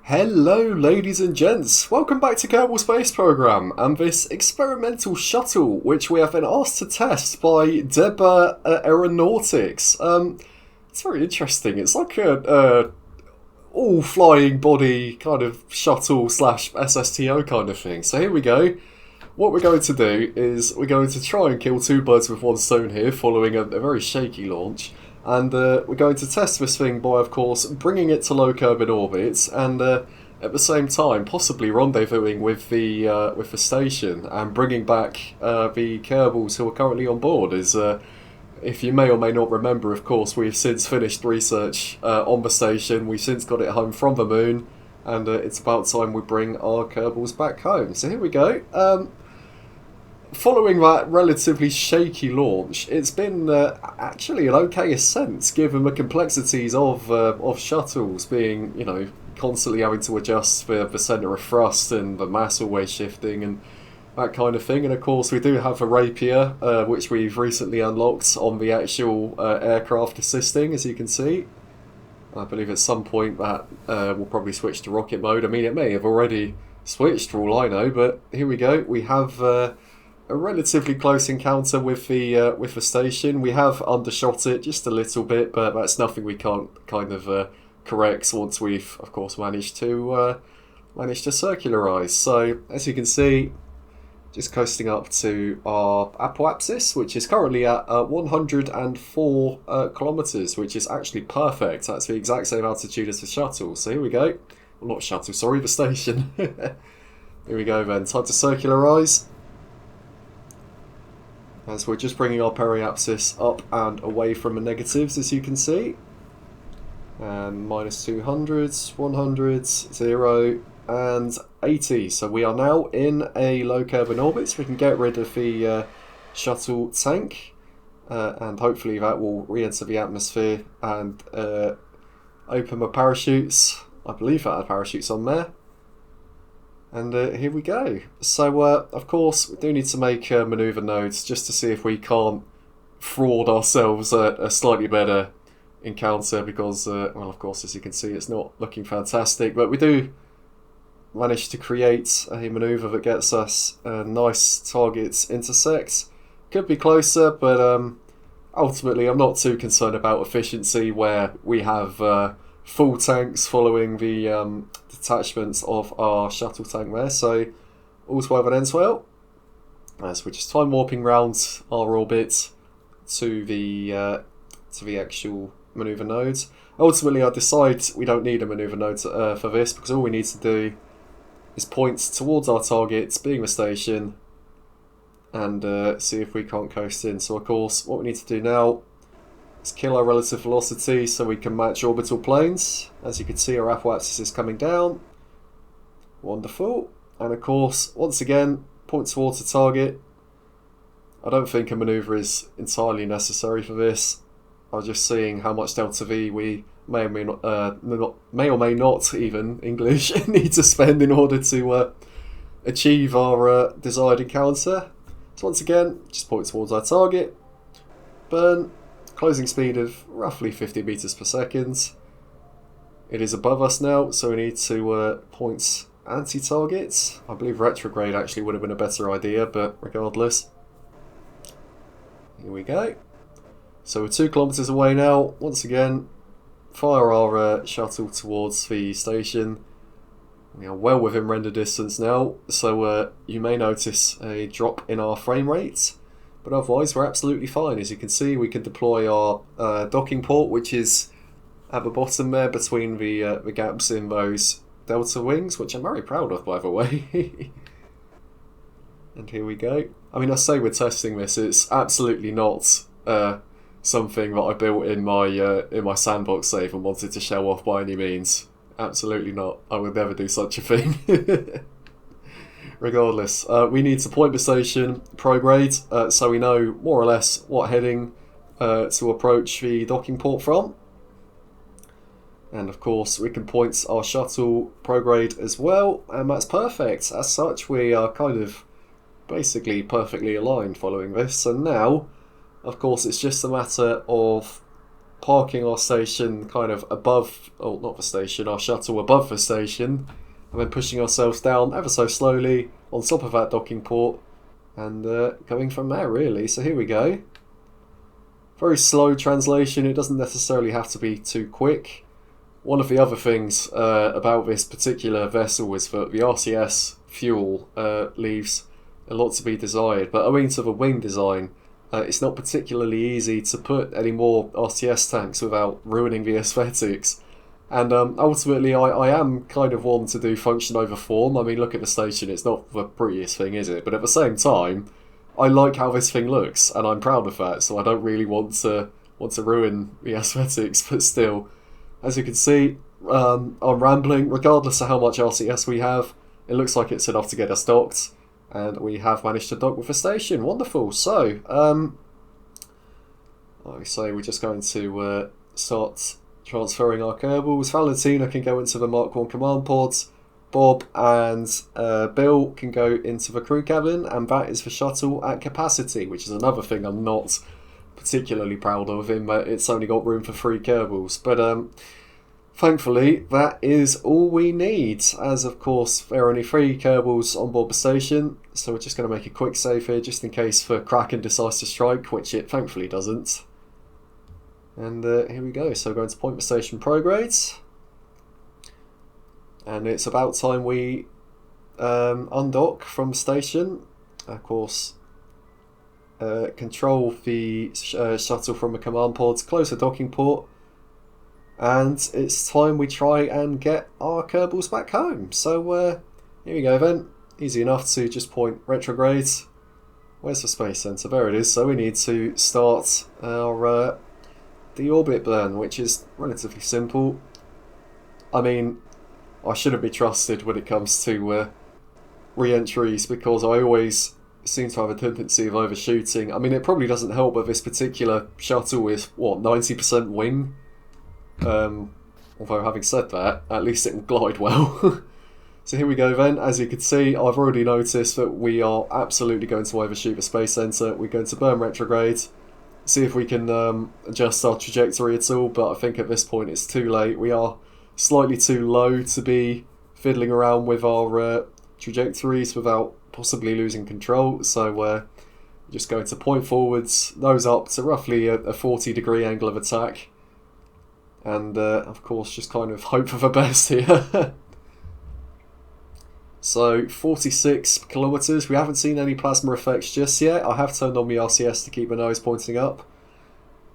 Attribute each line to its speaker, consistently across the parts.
Speaker 1: Hello ladies and gents, welcome back to Kerbal Space Program and this experimental shuttle which we have been asked to test by Deba Aeronautics. It's very interesting, it's like a all flying body kind of shuttle slash SSTO kind of thing. So here we go. What we're going to do is we're going to try and kill two birds with one stone here following a very shaky launch. And we're going to test this thing by, of course, bringing it to low Kerbal orbit, and at the same time, possibly rendezvousing with the station and bringing back the Kerbals who are currently on board. If you may or may not remember, of course, we've since finished research on the station. We've since got it home from the moon, and it's about time we bring our Kerbals back home. So here we go. Following that relatively shaky launch, it's been actually an okay ascent, given the complexities of shuttles being, constantly having to adjust the centre of thrust and the mass always shifting and that kind of thing. And of course, we do have a Rapier, which we've recently unlocked on the actual aircraft assisting, as you can see. I believe at some point that will probably switch to rocket mode. I mean, it may have already switched for all I know, but here we go. We have a relatively close encounter with the station. We have undershot it just a little bit, but that's nothing we can't kind of correct once we've, of course, managed to circularize. So as you can see, just coasting up to our apoapsis, which is currently at 104 kilometers, which is actually perfect. That's the exact same altitude as the shuttle. So here we go. Well, not shuttle, sorry, the station. Here we go then. Time to circularize. As we're just bringing our periapsis up and away from the negatives, as you can see. And minus 200s, 100s, 0, and 80. So we are now in a low Kerbal orbit, so we can get rid of the shuttle tank. And hopefully that will re-enter the atmosphere and open the parachutes. I believe that had parachutes on there. And here we go. So, of course, we do need to make manoeuvre nodes just to see if we can't fraud ourselves a slightly better encounter because, well, of course, as you can see, it's not looking fantastic. But we do manage to create a manoeuvre that gets us a nice target intersect. Could be closer, but ultimately I'm not too concerned about efficiency where we have full tanks following the detachments of our shuttle tank there, so all's well that ends well. As we're just time warping round our orbit to the actual manoeuvre nodes. Ultimately, I decide we don't need a manoeuvre node for this because all we need to do is point towards our target, being the station, and see if we can't coast in. So, of course, what we need to do now is kill our relative velocity so we can match orbital planes. As you can see, our apoapsis is coming down. Wonderful. And of course, once again, point towards the target. I don't think a manoeuvre is entirely necessary for this. I was just seeing how much delta V we may or may not even English need to spend in order to achieve our desired encounter. So once again, just point towards our target. Burn. Closing speed of roughly 50 meters per second. It is above us now, so we need to point anti-target. I believe retrograde actually would have been a better idea, but regardless. Here we go. So we're 2 kilometers away now. Once again, fire our shuttle towards the station. We are well within render distance now, so you may notice a drop in our frame rate. But otherwise, we're absolutely fine. As you can see, we can deploy our docking port, which is at the bottom there between the gaps in those delta wings, which I'm very proud of, by the way. And here we go. I mean, I say we're testing this. It's absolutely not something that I built in my sandbox save and wanted to show off by any means. Absolutely not. I would never do such a thing. Regardless, we need to point the station prograde so we know more or less what heading to approach the docking port from. And of course we can point our shuttle prograde as well, and that's perfect. As such, we are kind of basically perfectly aligned following this. And now, of course, it's just a matter of parking our station kind of above, oh, not the station, our shuttle above the station, and then pushing ourselves down ever so slowly on top of that docking port, and going from there really. So here we go. Very slow translation, it doesn't necessarily have to be too quick. One of the other things about this particular vessel is that the RCS fuel leaves a lot to be desired, but owing to the wing design, it's not particularly easy to put any more RCS tanks without ruining the aesthetics. And ultimately, I am kind of one to do function over form. I mean, look at the station, it's not the prettiest thing, is it? But at the same time, I like how this thing looks, and I'm proud of that, so I don't really want to ruin the aesthetics, but still, as you can see, I'm rambling. Regardless of how much RCS we have, it looks like it's enough to get us docked, and we have managed to dock with the station. Wonderful. So, like I say, we're just going to start transferring our Kerbals. Valentina can go into the Mark 1 command pods. Bob and Bill can go into the crew cabin, and that is the shuttle at capacity, which is another thing I'm not particularly proud of, in that it's only got room for 3 Kerbals. But thankfully, that is all we need, as of course there are only 3 Kerbals on board the station, so we're just going to make a quick save here, just in case the Kraken decides to strike, which it thankfully doesn't. And here we go, so we're going to point the station progrades. And it's about time we undock from the station. Of course, control the shuttle from the command pods, close the docking port, and it's time we try and get our Kerbals back home. So here we go then. Easy enough to just point retrograde. Where's the space centre? There it is. So we need to start our deorbit burn, which is relatively simple. I mean, I shouldn't be trusted when it comes to re-entries, because I always seem to have a tendency of overshooting. I mean, it probably doesn't help that this particular shuttle is, what, 90% wing? Although having said that, at least it will glide well. So here we go then. As you can see, I've already noticed that we are absolutely going to overshoot the space centre. We're going to burn retrograde, see if we can adjust our trajectory at all, but I think at this point it's too late. We are slightly too low to be fiddling around with our trajectories without possibly losing control, so we're just going to point forwards, nose up to roughly a 40-degree angle of attack, and of course just kind of hope for the best here. So 46 kilometers, we haven't seen any plasma effects just yet. I have turned on the RCS to keep my nose pointing up,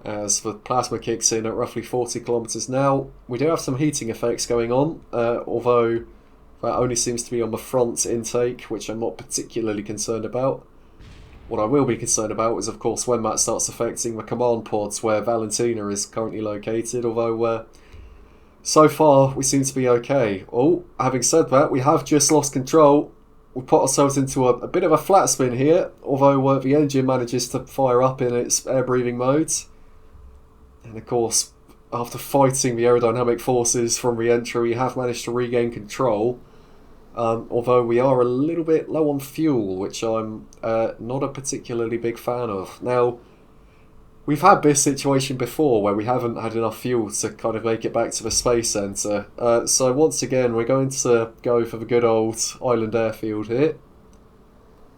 Speaker 1: as the plasma kicks in at roughly 40 kilometers now. We do have some heating effects going on, although that only seems to be on the front intake, which I'm not particularly concerned about. What I will be concerned about is, of course, when that starts affecting the command pods where Valentina is currently located, although so far we seem to be okay. Oh, having said that, we have just lost control. We put ourselves into a bit of a flat spin here, although the engine manages to fire up in its air-breathing modes. And of course, after fighting the aerodynamic forces from re-entry, we have managed to regain control. Although we are a little bit low on fuel, which I'm not a particularly big fan of. Now, we've had this situation before where we haven't had enough fuel to kind of make it back to the space centre. So once again, we're going to go for the good old island airfield here,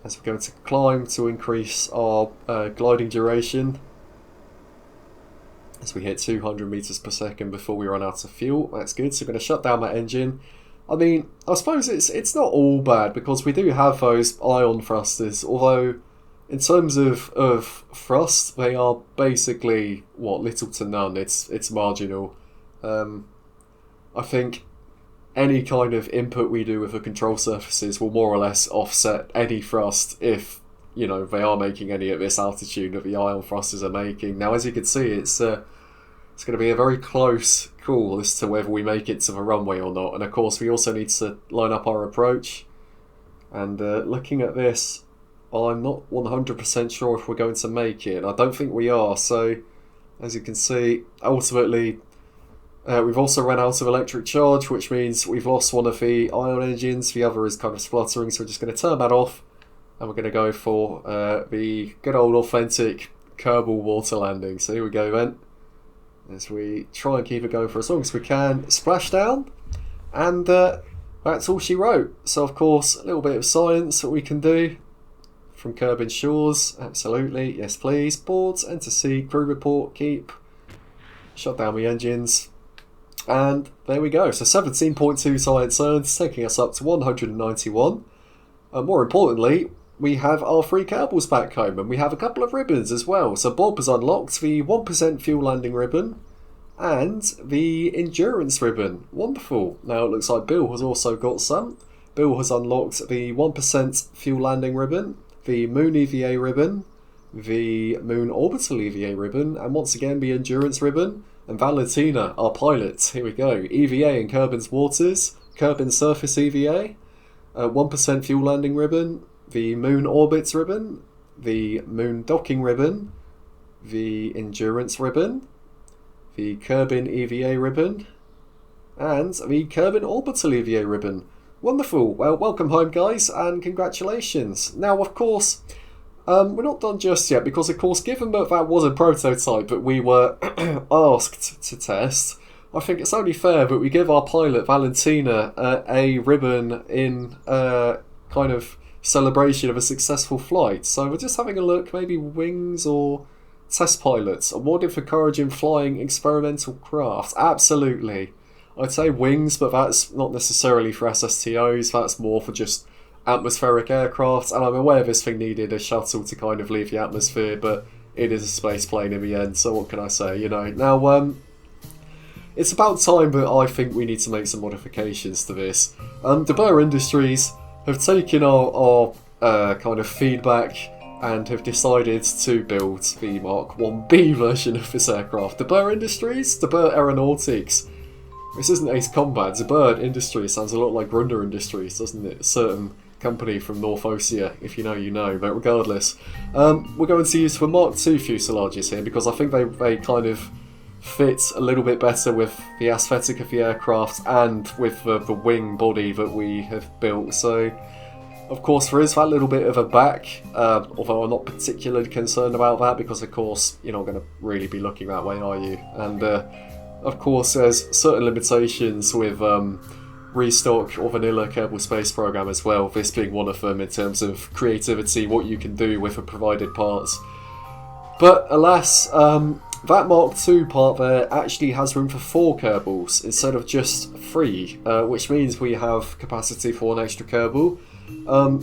Speaker 1: as we're going to climb to increase our gliding duration, as we hit 200 meters per second before we run out of fuel. That's good. So we're going to shut down that engine. I mean, I suppose it's not all bad, because we do have those ion thrusters, although in terms of thrust, they are basically, what, little to none. It's marginal. I think any kind of input we do with the control surfaces will more or less offset any thrust if, you know, they are making any at this altitude that the ion thrusters are making. Now, as you can see, it's going to be a very close call as to whether we make it to the runway or not. And of course, we also need to line up our approach. And looking at this, I'm not 100% sure if we're going to make it. I don't think we are. So, as you can see, ultimately, we've also run out of electric charge, which means we've lost one of the ion engines. The other is kind of spluttering, so we're just going to turn that off. And we're going to go for the good old authentic Kerbal water landing. So here we go then. as we try and keep it going for as long as we can. Splashdown, and that's all she wrote. So of course, a little bit of science that we can do from Kerbin Shores. Absolutely, yes please. Boards, enter C, crew report, keep. Shut down the engines. And there we go. So 17.2 science earned, taking us up to 191. And more importantly, we have our 3 Kerbals back home, and we have a couple of ribbons as well. So Bob has unlocked the 1% fuel landing ribbon and the endurance ribbon. Wonderful. Now it looks like Bill has also got some. Bill has unlocked the 1% fuel landing ribbon, the moon EVA ribbon, the moon orbital EVA ribbon, and once again the endurance ribbon. And Valentina, our pilot, here we go. EVA in Kerbin's waters, Kerbin surface EVA, 1% fuel landing ribbon, the moon orbits ribbon, the moon docking ribbon, the endurance ribbon, the Kerbin EVA ribbon, and the Kerbin orbital EVA ribbon. Wonderful. Well, welcome home, guys, and congratulations. Now, of course, we're not done just yet, because of course, given that that was a prototype that we were asked to test, I think it's only fair that we give our pilot Valentina a ribbon in kind of celebration of a successful flight. So we're just having a look, maybe wings or test pilots, awarded for courage in flying experimental craft. Absolutely. I'd say wings, but that's not necessarily for SSTOs, that's more for just atmospheric aircraft, and I'm aware this thing needed a shuttle to kind of leave the atmosphere, but it is a space plane in the end, so what can I say, you know. Now, it's about time that I think we need to make some modifications to this. De Boer Industries have taken our kind of feedback and have decided to build the Mark 1B version of this aircraft. De Boer Industries? De Boer Aeronautics. This isn't Ace Combat. De Boer Industries sounds a lot like Grunder Industries, doesn't it? A certain company from North Osia, if you know, you know. But regardless, we're going to use the Mark II fuselages here because I think they kind of fit a little bit better with the aesthetic of the aircraft and with the wing body that we have built. So, of course, there is that little bit of a back, although I'm not particularly concerned about that because, of course, you're not going to really be looking that way, are you? And, of course, there's certain limitations with restock or vanilla Kerbal Space Program as well, this being one of them in terms of creativity, what you can do with the provided parts. But alas, that Mark II part there actually has room for 4 Kerbals instead of just 3, which means we have capacity for an extra Kerbal.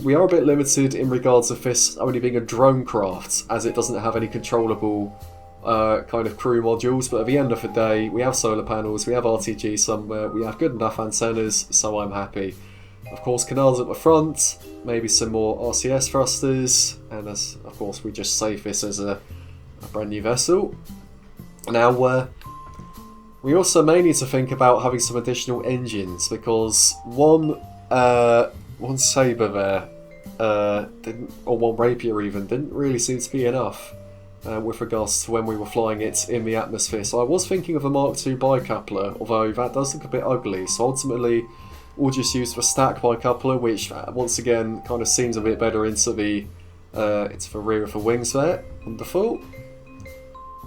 Speaker 1: We are a bit limited in regards of this only being a drone craft, as it doesn't have any controllable kind of crew modules, but at the end of the day, we have solar panels, we have RTG somewhere, we have good enough antennas, so I'm happy. Of course, canals at the front, maybe some more RCS thrusters, and as of course we just save this as a brand new vessel. Now, we also may need to think about having some additional engines, because one Sabre there, or one Rapier even, didn't really seem to be enough. With regards to when we were flying it in the atmosphere. So I was thinking of a Mark II bicoupler, although that does look a bit ugly. So ultimately, we'll just use the stack bicoupler, which once again kind of seems a bit better into the rear of the wings there. Wonderful.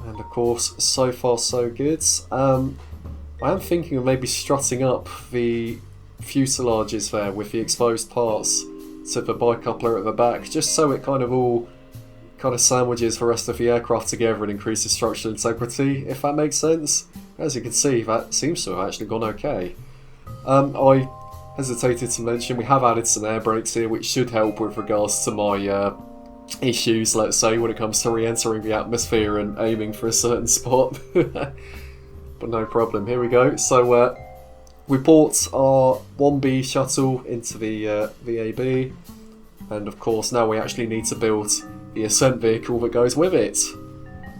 Speaker 1: And of course, so far so good. I am thinking of maybe strutting up the fuselages there with the exposed parts to the bicoupler at the back, just so it kind of sandwiches the rest of the aircraft together and increases structural integrity, if that makes sense. As you can see, that seems to have actually gone okay. I hesitated to mention we have added some air brakes here, which should help with regards to my issues, let's say, when it comes to re-entering the atmosphere and aiming for a certain spot. But no problem, here we go. So we brought our 1B shuttle into the VAB, and of course now we actually need to build the ascent vehicle that goes with it.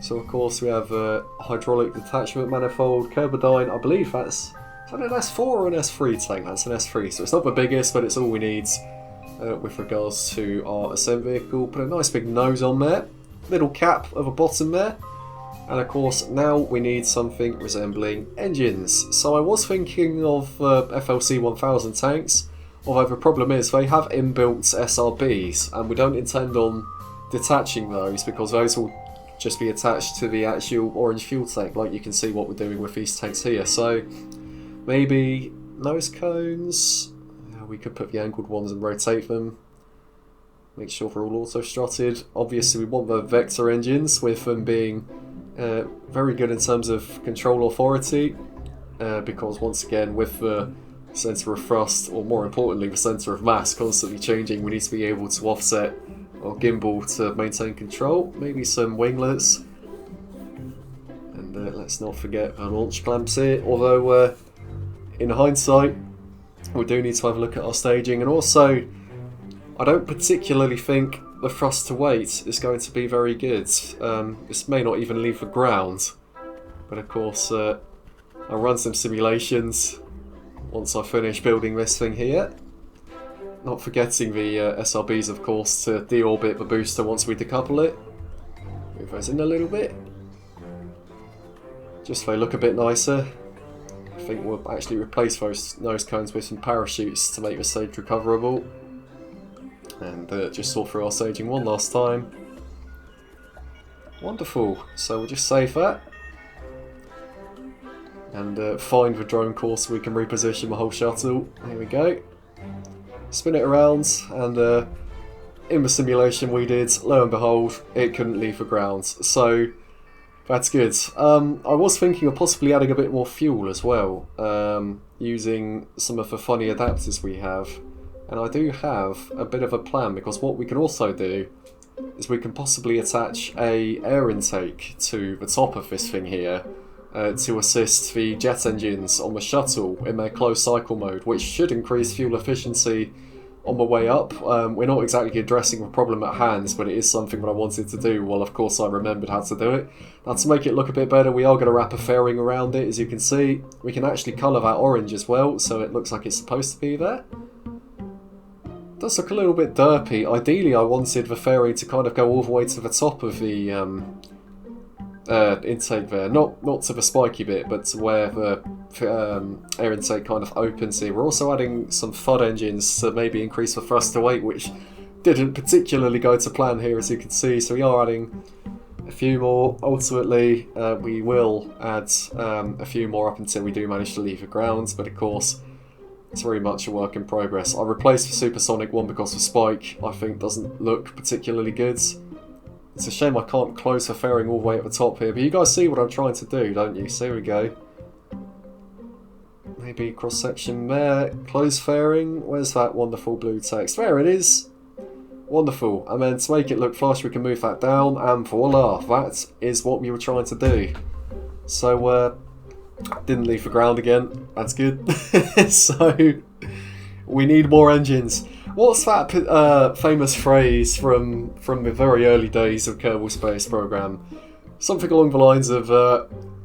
Speaker 1: So of course we have a hydraulic detachment manifold, Kerbodyne, I believe that's, is that an S4 or an S3 tank? That's an S3, so it's not the biggest, but it's all we need with regards to our ascent vehicle. Put a nice big nose on there, little cap of a bottom there, and of course now we need something resembling engines. So I was thinking of FLC 1000 tanks, although the problem is they have inbuilt SRBs, and we don't intend on detaching those because those will just be attached to the actual orange fuel tank, like you can see what we're doing with these tanks here. So maybe nose cones, we could put the angled ones and rotate them. Make sure they're all auto-strutted. Obviously we want the vector engines, with them being very good in terms of control authority, because once again with the centre of thrust, or more importantly the centre of mass, constantly changing, we need to be able to offset our gimbal to maintain control. Maybe some winglets, and let's not forget the launch clamps here, although in hindsight we do need to have a look at our staging. And also I don't particularly think the thrust to weight is going to be very good. This may not even leave the ground, but of course I'll run some simulations once I finish building this thing here. Not forgetting the SRBs, of course, to deorbit the booster once we decouple it. Move those in a little bit, just so they look a bit nicer. I think we'll actually replace those nose cones with some parachutes to make the stage recoverable. And just saw through our staging one last time. Wonderful, so we'll just save that. And find the drone course so we can reposition the whole shuttle. Here we go. Spin it around, and in the simulation we did, lo and behold, it couldn't leave the ground. So that's good. I was thinking of possibly adding a bit more fuel as well, using some of the funny adapters we have. And I do have a bit of a plan, because what we can also do is we can possibly attach a air intake to the top of this thing here to assist the jet engines on the shuttle in their closed cycle mode, which should increase fuel efficiency on the way up. We're not exactly addressing the problem at hand, but it is something that I wanted to do. Well, of course I remembered how to do it. Now, to make it look a bit better, we are going to wrap a fairing around it. As you can see, we can actually colour that orange as well, so it looks like it's supposed to be there. It does look a little bit derpy. Ideally I wanted the fairing to kind of go all the way to the top of the intake there, not to the spiky bit, but to where the air intake kind of opens here. We're also adding some FUD engines to maybe increase the thrust to weight, which didn't particularly go to plan here, as you can see. So we are adding a few more. Ultimately we will add a few more up until we do manage to leave the ground, but of course it's very much a work in progress. I replaced the supersonic one because the spike, I think, doesn't look particularly good. It's a shame I can't close the fairing all the way at the top here, but you guys see what I'm trying to do, don't you? So here we go. Maybe cross-section there. Close fairing. Where's that wonderful blue text? There it is. Wonderful. And then to make it look flush, we can move that down, and voila, that is what we were trying to do. So, didn't leave the ground again. That's good. So, we need more engines. What's that famous phrase from the very early days of Kerbal Space Program? Something along the lines of,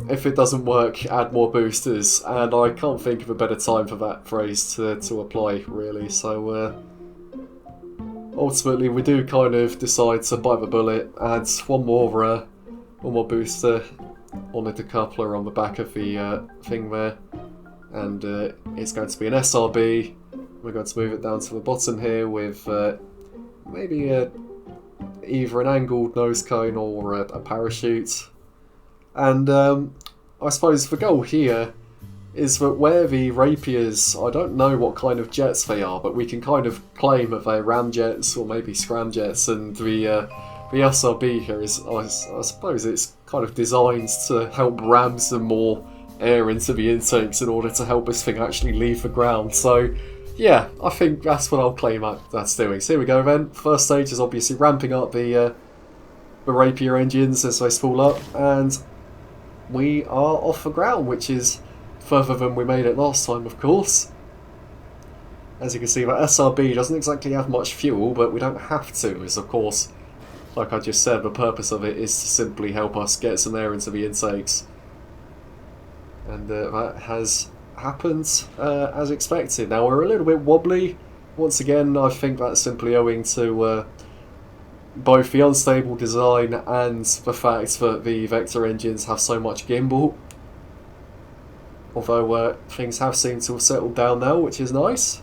Speaker 1: if it doesn't work, add more boosters. And I can't think of a better time for that phrase to apply, really. So, ultimately, we do kind of decide to bite the bullet, add one more booster on the decoupler on the back of the thing there. And it's going to be an SRB. We're going to move it down to the bottom here with maybe either an angled nose cone or a parachute. And I suppose the goal here is that where the Rapiers, I don't know what kind of jets they are, but we can kind of claim that they're ramjets or maybe scramjets, and the SRB here is, I suppose it's kind of designed to help ram some more air into the intakes in order to help this thing actually leave the ground. So yeah, I think that's what I'll claim that's doing. So here we go then. First stage is obviously ramping up the Rapier engines as they spool up, and we are off the ground, which is further than we made it last time, of course. As you can see, the SRB doesn't exactly have much fuel, but we don't have to, as of course, like I just said, the purpose of it is to simply help us get some air into the intakes. And that has happened as expected. Now we're a little bit wobbly. Once again, I think that's simply owing to both the unstable design and the fact that the vector engines have so much gimbal. Although things have seemed to have settled down now, which is nice.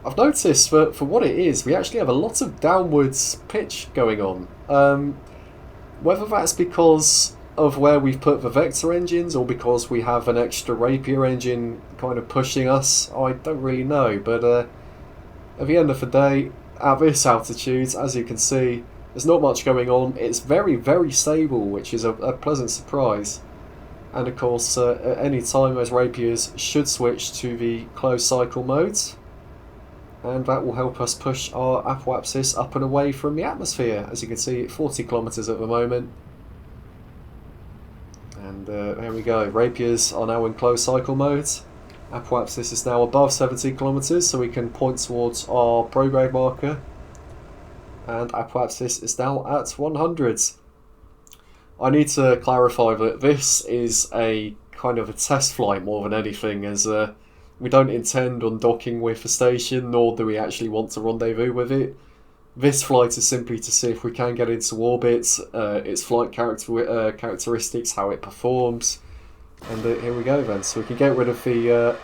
Speaker 1: I've noticed for what it is, we actually have a lot of downwards pitch going on. Whether that's because of where we've put the Vector engines or because we have an extra Rapier engine kind of pushing us, I don't really know. But at the end of the day, at this altitude, as you can see, there's not much going on. It's very, very stable, which is a pleasant surprise. And of course, at any time, those Rapiers should switch to the closed cycle modes. And that will help us push our apoapsis up and away from the atmosphere. As you can see, 40 kilometers at the moment. And there we go. Rapiers are now in closed cycle mode. Apoapsis is now above 70 kilometers, so we can point towards our prograde marker. And apoapsis is now at 100. I need to clarify that this is a kind of a test flight more than anything, as we don't intend on docking with the station, nor do we actually want to rendezvous with it. This flight is simply to see if we can get into orbit, its flight characteristics, how it performs. And here we go then. So we can get rid of the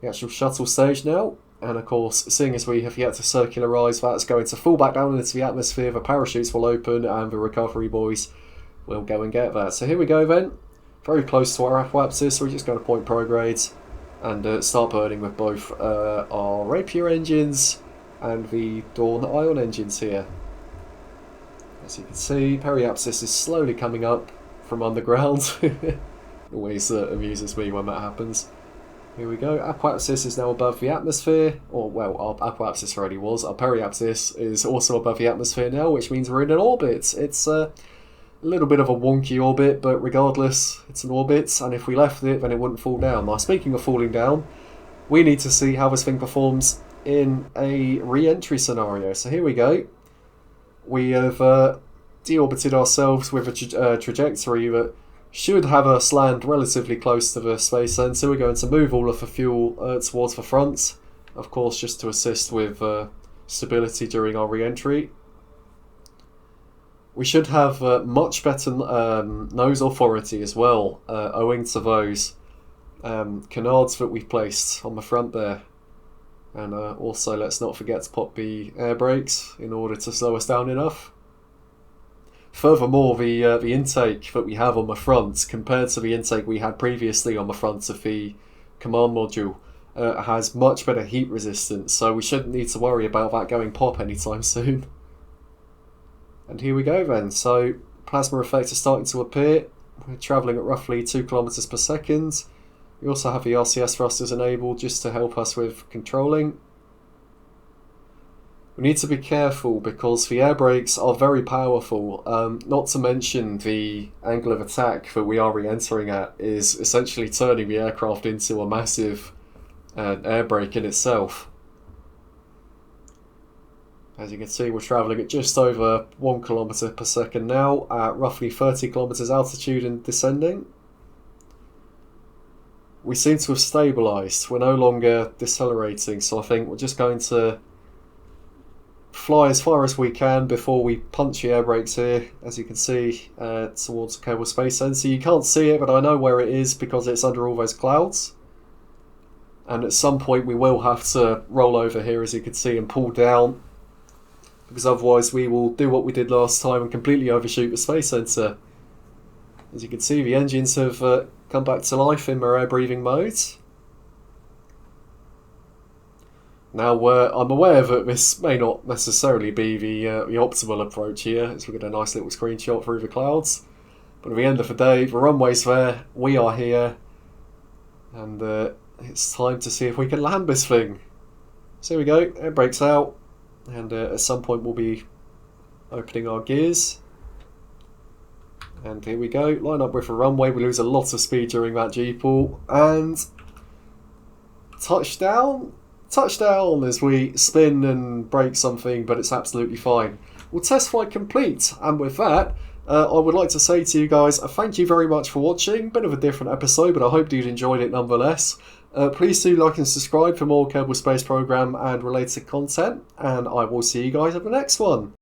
Speaker 1: actual shuttle stage now. And of course, seeing as we have yet to circularise, that's going to fall back down into the atmosphere, the parachutes will open and the recovery boys will go and get that. So here we go then. Very close to our apoapsis, we're just going to point prograde and start burning with both our Rapier engines and the Dawn ion engines here. As you can see, periapsis is slowly coming up from underground. Always amuses me when that happens. Here we go, apoapsis is now above the atmosphere, or well, our apoapsis already was. Our periapsis is also above the atmosphere now, which means we're in an orbit. It's a little bit of a wonky orbit, but regardless, it's an orbit, and if we left it, then it wouldn't fall down. Now, speaking of falling down, we need to see how this thing performs in a re-entry scenario. So here we go. We have deorbited ourselves with a trajectory that should have us land relatively close to the space centre. We're going to move all of the fuel towards the front, of course, just to assist with stability during our re-entry. We should have much better nose authority as well, owing to those canards that we've placed on the front there. And also, let's not forget to pop the air brakes in order to slow us down enough. Furthermore, the intake that we have on the front, compared to the intake we had previously on the front of the command module, has much better heat resistance, so we shouldn't need to worry about that going pop anytime soon. And here we go then, so plasma effects are starting to appear. We're travelling at roughly 2 kilometers per second. We also have the RCS thrusters enabled just to help us with controlling. We need to be careful because the air brakes are very powerful, not to mention the angle of attack that we are re-entering at is essentially turning the aircraft into a massive air brake in itself. As you can see, we're travelling at just over 1 kilometer per second now, at roughly 30 kilometers altitude and descending. We seem to have stabilised, we're no longer decelerating, so I think we're just going to fly as far as we can before we punch the air brakes here, as you can see, towards the Kerbal Space Centre. You can't see it, but I know where it is because it's under all those clouds. And at some point we will have to roll over here, as you can see, and pull down, because otherwise we will do what we did last time and completely overshoot the Space Centre. As you can see, the engines have come back to life in their air-breathing mode. Now, I'm aware that this may not necessarily be the optimal approach here, as we get a nice little screenshot through the clouds. But at the end of the day, the runway's there, we are here, and it's time to see if we can land this thing. So here we go, air brakes out, and at some point we'll be opening our gears. And here we go, line up with the runway, we lose a lot of speed during that G-pull, and touchdown? Touchdown as we spin and break something, but it's absolutely fine. Well, test flight complete, and with that, I would like to say to you guys, thank you very much for watching. Bit of a different episode, but I hope you'd enjoyed it nonetheless. Please do like and subscribe for more Kerbal Space Program and related content, and I will see you guys at the next one.